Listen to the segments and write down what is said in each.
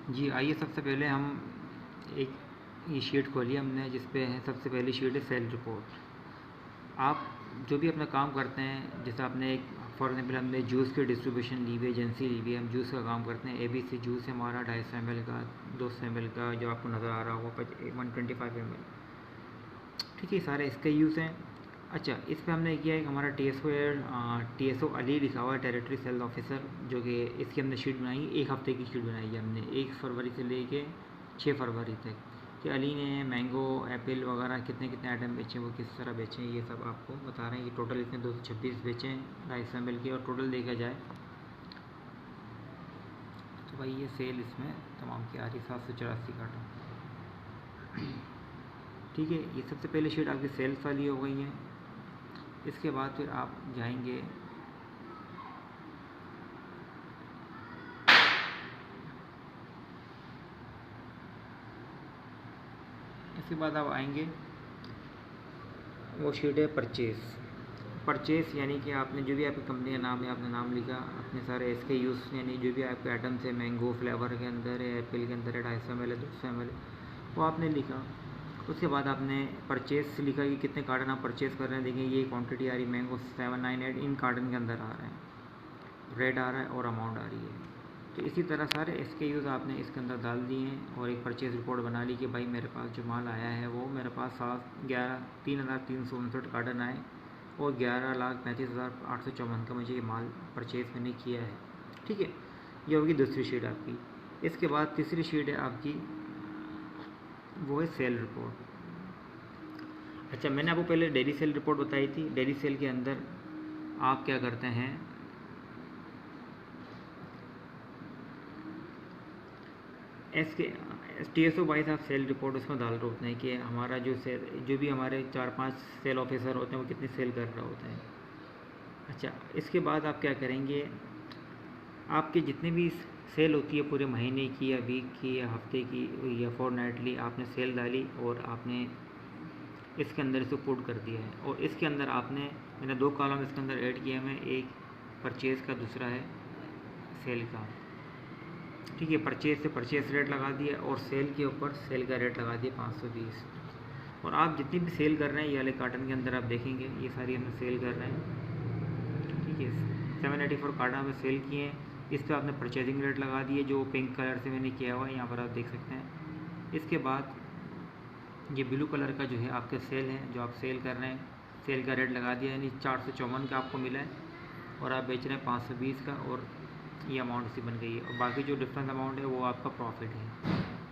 जी आइए, सबसे पहले हम एक ये शीट खोली हमने, जिस पे है सबसे पहली शीट है सेल रिपोर्ट। आप जो भी अपना काम करते हैं, जैसे आपने एक फॉर एग्जाम्पल हमने जूस की डिस्ट्रीब्यूशन ली हुई है, एजेंसी ली हुई है, हम जूस का काम करते हैं। ABC जूस है हमारा 250 ml का, 200 ml का जो आपको नज़र आ रहा होगा 125 ml। ठीक है, सारे इसके यूज़ हैं। अच्छा, इस पे हमने किया है हमारा TSO अली लिखा हुआ है, टेरिटरी सेल ऑफिसर, जो कि इसकी हमने शीट बनाई, एक हफ़्ते की शीट बनाई है हमने, 1 फरवरी से लेके 6 फरवरी तक, कि अली ने मैंगो एप्पल वगैरह कितने कितने आइटम बेचे, वो किस तरह बेचे, ये सब आपको बता रहे हैं। ये टोटल इसने 226 बेचे हैं 250 ml की, और टोटल देखा जाए तो भाई ये सेल इसमें तमाम की आ रही 784 कार्टन। ठीक है, ये सबसे पहले शीट आपकी सेल्स वाली हो गई है। इसके बाद फिर आप जाएंगे इसके बाद आप आएंगे, वो शीट है परचेस यानी कि आपने जो भी आपकी कंपनी का नाम है, आपने नाम लिखा, अपने सारे SKUs यानी जो भी आपके आइटम्स है, मैंगो फ्लेवर के अंदर है, एप्पल के अंदर है, 250 ml है, 200 ml है, वो आपने लिखा। उसके बाद आपने परचेस लिखा कि कितने कार्टन आप परचेस कर रहे हैं। देखिए ये क्वांटिटी आ रही है, मैंगो 798 इन कार्टन के अंदर आ रहे हैं, रेट आ रहा है और अमाउंट आ रही है। तो इसी तरह सारे SKUs आपने इसके अंदर डाल दिए हैं, और एक परचेज़ रिपोर्ट बना ली कि भाई मेरे पास जो माल आया है वो मेरे पास 3,359 कार्टन आए, और 11,35,854 का मुझे ये माल परचेज़ मैंने किया है। ठीक है, ये होगी दूसरी शीट आपकी। इसके बाद तीसरी शीट है आपकी, वो है सेल रिपोर्ट। अच्छा, मैंने आपको पहले डेली सेल रिपोर्ट बताई थी। डेली सेल के अंदर आप क्या करते हैं, TSO वाइज आप सेल रिपोर्ट उसमें डाल रहे होते हैं कि हमारा जो भी हमारे 4-5 सेल ऑफिसर होते हैं वो कितनी सेल कर रहे होते हैं। अच्छा, इसके बाद आप क्या करेंगे, आपकी जितनी भी सेल होती है पूरे महीने की या वीक की या हफ्ते की या फोर्टनाइटली, आपने सेल डाली और आपने इसके अंदर इसे पुट कर दिया है। और इसके अंदर मैंने 2 कॉलम इसके अंदर ऐड किए हैं, एक परचेज़ का, दूसरा है सेल का। ठीक है, परचेज से परचेज रेट लगा दिया, और सेल के ऊपर सेल का रेट लगा दिया 520। और आप जितनी भी सेल कर रहे हैं ये वाले कार्टन के अंदर आप देखेंगे, ये सारी हमने सेल कर रहे हैं। ठीक है, 784 कार्टन हमें सेल किए हैं। इस पर आपने परचेजिंग रेट लगा दिए, जो पिंक कलर से मैंने किया हुआ है, यहाँ पर आप देख सकते हैं। इसके बाद ये ब्लू कलर का जो है आपके सेल है, जो आप सेल कर रहे हैं, सेल का रेट लगा दिया, यानी 454 का आपको मिला है, और आप बेच रहे हैं 520 का, और ये अमाउंट इसी बन गई है। और बाकी जो डिफरेंस अमाउंट है वो आपका प्रॉफिट है।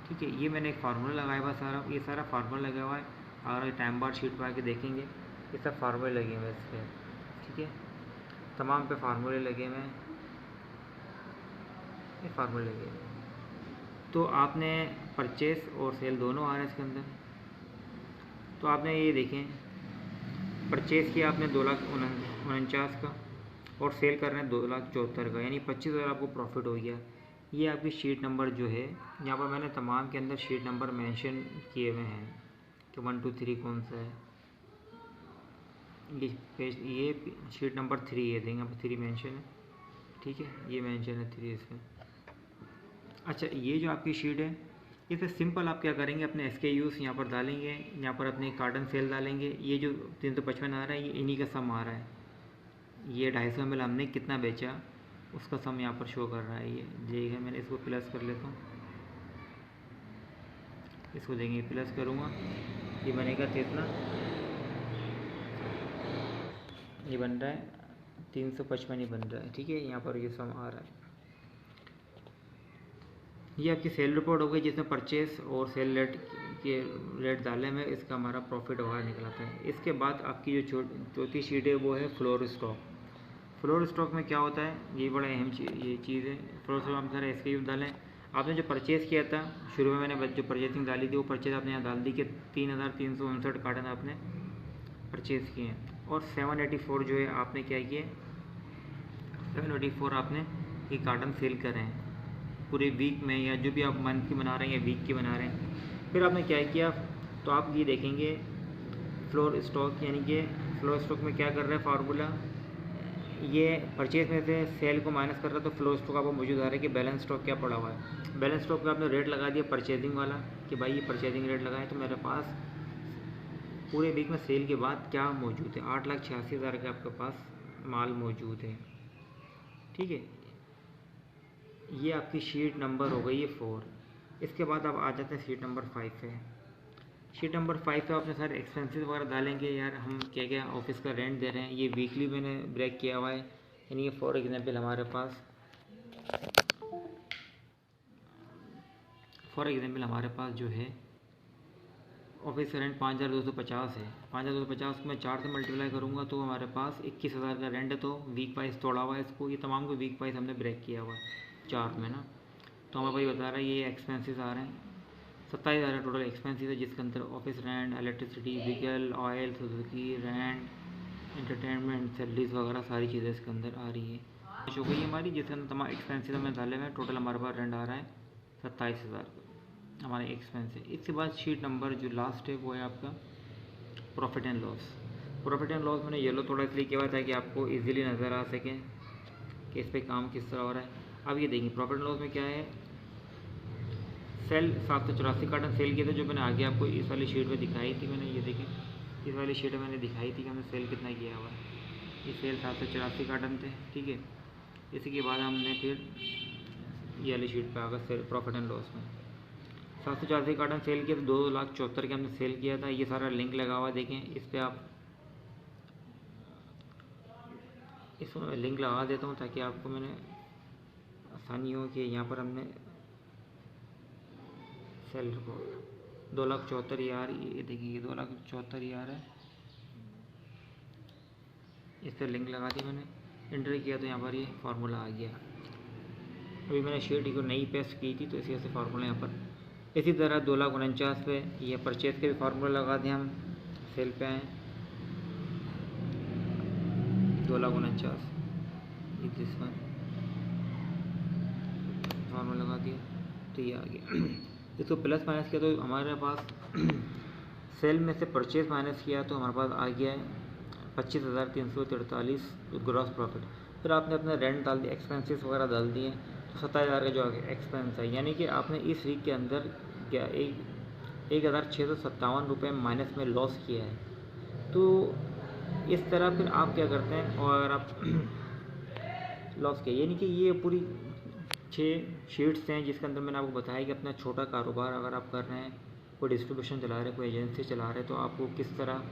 ठीक है, ये मैंने एक फार्मूला लगाया हुआ ये सारा फार्मूला लगा हुआ है। अगर टाइम बार शीट पर आके देखेंगे, ये सब फार्मूले लगे हुए हैं इस पर। ठीक है, तमाम पे फार्मूले लगे हुए हैं, ये फार्मूले लगे हुए हैं। तो आपने परचेस और सेल दोनों आ रहे हैं इसके अंदर। तो आपने ये देखें, परचेज़ किया आपने 2,49,000 का, और सेल कर रहे हैं 2,74,000 का, यानी 25,000 आपको प्रॉफिट हो गया। ये आपकी शीट नंबर जो है, यहाँ पर मैंने तमाम के अंदर शीट नंबर मेंशन किए हुए हैं कि 1 2 3 कौन सा है। ये शीट नंबर 3 है, देंगे यहाँ पर 3 मेंशन है। ठीक है, ये मेंशन है 3 इसमें। अच्छा, ये जो आपकी शीट है, इसे सिंपल आप क्या करेंगे, अपने SKUs यहाँ पर डालेंगे, यहाँ पर अपने कार्टन सेल डालेंगे। ये जो 355 आ रहा है, ये इन्हीं का सम आ रहा है। ये 250 ml हमने कितना बेचा उसका सम यहाँ पर शो कर रहा है। ये देखिए, मैंने इसको प्लस कर लेता हूँ, इसको देंगे प्लस करूँगा, ये बनेगा कितना, ये बन रहा है 355 ही बन रहा है। ठीक है, यहाँ पर ये सम आ रहा है। ये आपकी सेल रिपोर्ट हो गई, जिसमें परचेस और सेल रेट के रेट डाले में इसका हमारा प्रॉफिट वगैरह निकलाता है। इसके बाद आपकी जो चौथी शीट है वो है फ्लोर स्टॉक। फ्लोर स्टॉक में क्या होता है, ये बड़ा अहम ये चीज़ है। फ्लोर स्टॉक हम सारे SKU डालें। आपने जो परचेज़ किया था शुरू में, मैंने जो परचेजिंग डाली थी, वो परचेज आपने यहाँ डाल दी कि 3,359 कार्टन आपने परचेज़ किए हैं। और 784 जो है आपने क्या किए, 784 आपने ये कार्टन सेल कर रहे हैं पूरे वीक में, या जो भी आप मंथ की बना रहे हैं या वीक की बना रहे हैं। फिर आपने क्या किया, तो आप ये देखेंगे फ्लोर स्टॉक, यानी कि फ्लोर स्टॉक में क्या कर रहा है फार्मूला, ये परचेज में से सेल को माइनस कर रहा है तो फ्लो स्टॉक आपको मौजूद आ रहा है कि बैलेंस स्टॉक क्या पड़ा हुआ है। बैलेंस स्टॉक पे आपने रेट लगा दिया परचेजिंग वाला कि भाई ये परचेजिंग रेट लगाए, तो मेरे पास पूरे वीक में सेल के बाद क्या मौजूद है, 8,86,000 का आपके पास माल मौजूद है। ठीक है, ये आपकी शीट नंबर हो गई है 4। इसके बाद आप आ जाते हैं शीट नंबर 5 पे। शीट नंबर 5 पे आपने सारे एक्सपेंसेस वगैरह डालेंगे, यार हम क्या क्या ऑफिस का रेंट दे रहे हैं, ये वीकली मैंने ब्रेक किया हुआ है। यानी ये फॉर एग्जांपल हमारे पास जो है ऑफिस का रेंट 5,250 है। 5,250 को मैं 4 से मल्टीप्लाई करूँगा तो हमारे पास 21,000 का रेंट है। तो वीक वाइज तोड़ा हुआ है इसको, ये तमाम को वीक वाइज हमने ब्रेक किया हुआ है 4 में ना। तो हमारे भाई बता रहा है ये एक्सपेंसेस आ रहे हैं 27,000 टोटल एक्सपेंसेस है, जिसके अंदर office rent, electricity, vehicle, oil, Suzuki rent, entertainment, salaries वगैरह सारी चीज़ें इसके अंदर आ रही है। हो गई हमारी, जिसके अंदर तमाम एक्सपेंसेस हमने डाले हुए हैं। टोटल हमारे पास रेंट आ रहा है 27,000 हमारे एक्सपेंस है। इसके बाद शीट नंबर जो लास्ट है वो है आपका profit and loss. Profit and loss मैंने येलो थोड़ा इसलिए किया हुआ था कि आपको इजीली नज़र आ सके कि इस पर काम किस तरह हो रहा है। अब ये देखिए प्रॉफिट एंड लॉस में क्या है, सेल 784 कार्टन सेल किए थे, जो मैंने आगे आपको इस वाली शीट में दिखाई थी। मैंने ये देखें इस वाली शीट में मैंने दिखाई थी कि हमने सेल कितना किया हुआ है। ये सेल 784 कार्टन थे, ठीक है। इसी के बाद हमने फिर ये वाली शीट पे आ गया सेल प्रॉफिट एंड लॉस में 784 कार्टन सेल किया, तो 2,74,000 के हमने सेल किया था। ये सारा लिंक लगा हुआ है, देखें इस पर आप, इसमें मैं लिंक लगा देता हूँ ताकि आपको मैंने आसानी हो कि यहाँ पर हमने सेल रिपोर्ट 2,74,000, ये देखिए 2,74,000 है। इस पर लिंक लगा दी मैंने, एंटर किया तो यहाँ पर ये फार्मूला आ गया। अभी मैंने शीट को नई पेस्ट की थी तो इसी वजह से फार्मूला यहाँ पर। इसी तरह 2,49,000 पे ये परचेज के भी फार्मूला लगा दें हम, सेल पे आए 2,49,000 दिस वन फार्मूला लगा दिया तो ये आ गया। इसको प्लस माइनस किया तो हमारे पास सेल में से परचेज माइनस किया तो हमारे पास आ गया है 25,343 ग्रॉस प्रॉफिट। फिर आपने अपने रेंट डाल दिए, एक्सपेंसेस वगैरह डाल दिए, तो 27,000 का जो एक्सपेंस है, यानी कि आपने इस वीक के अंदर क्या 1,657 रुपये माइनस में लॉस किया है। तो इस तरह फिर आप क्या करते हैं और आप लॉस किया, यानी कि ये पूरी 6 शीट्स हैं जिसके अंदर मैंने आपको बताया कि अपना छोटा कारोबार अगर आप कर रहे हैं, कोई डिस्ट्रीब्यूशन चला रहे हैं, कोई एजेंसी चला रहे हैं, तो आपको किस तरह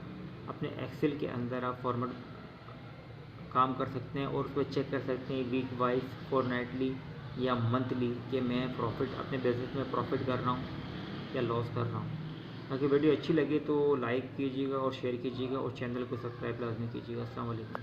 अपने एक्सेल के अंदर आप फॉर्मेट काम कर सकते हैं और उस पर चेक कर सकते हैं वीक वाइज, फोर्टनाइटली या मंथली कि मैं प्रॉफिट अपने बिजनेस में प्रॉफिट कर रहा हूँ या लॉस कर रहा हूँ। अगर वीडियो अच्छी लगे तो लाइक कीजिएगा और शेयर कीजिएगा और चैनल को सब्सक्राइब लाजमी कीजिएगा। अस्सलाम वालेकुम।